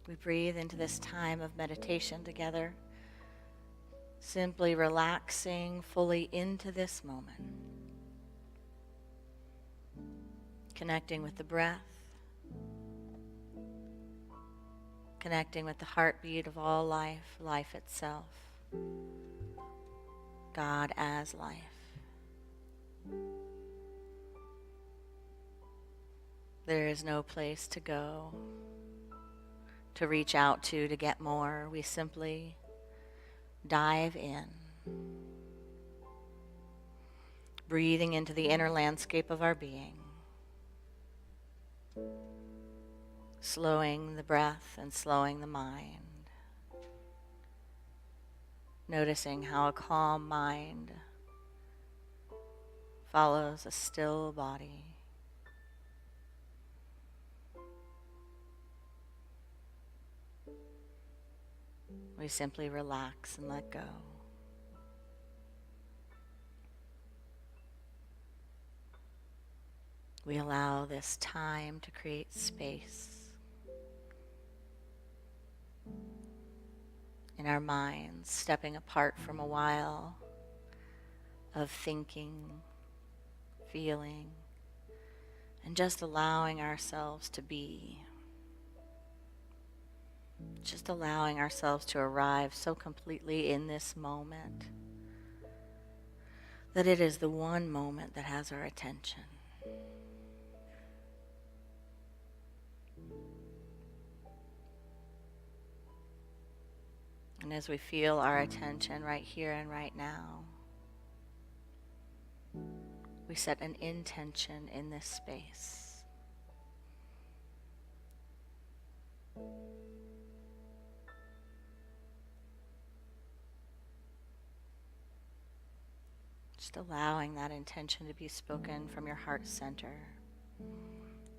We breathe into this time of meditation together, simply relaxing fully into this moment, connecting with the breath, connecting with the heartbeat of all life, life itself, God as life. There is no place to go, to reach out to get more. We simply dive in, breathing into the inner landscape of our being, slowing the breath and slowing the mind, noticing how a calm mind follows a still body. We simply relax and let go. We allow this time to create space in our minds, stepping apart from a while of thinking, feeling, and just allowing ourselves to be. Just allowing ourselves to arrive so completely in this moment that it is the one moment that has our attention. And as we feel our attention right here and right now, we set an intention in this space. Just allowing that intention to be spoken from your heart center,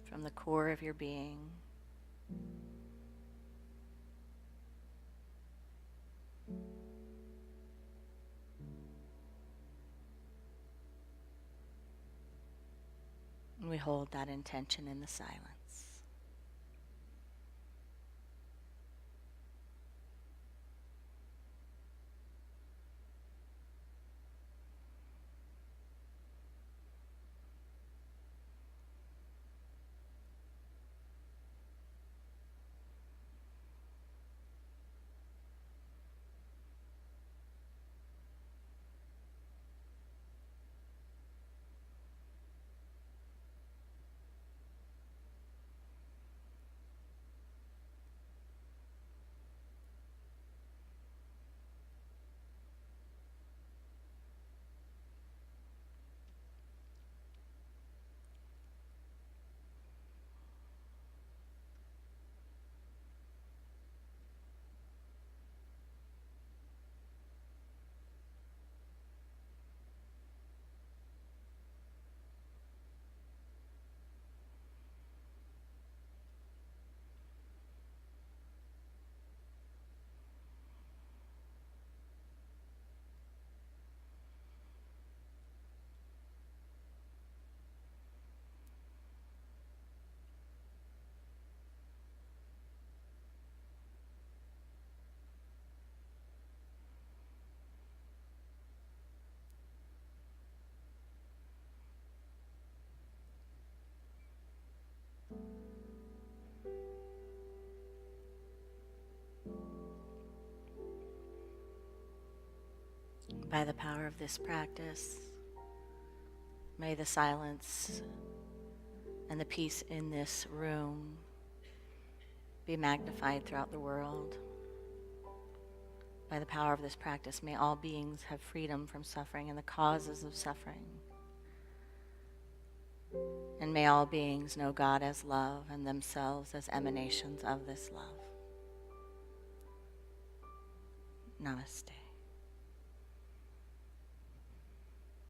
from the core of your being. And we hold that intention in the silence. By the power of this practice, may the silence and the peace in this room be magnified throughout the world. By the power of this practice, may all beings have freedom from suffering and the causes of suffering. And may all beings know God as love and themselves as emanations of this love. Namaste.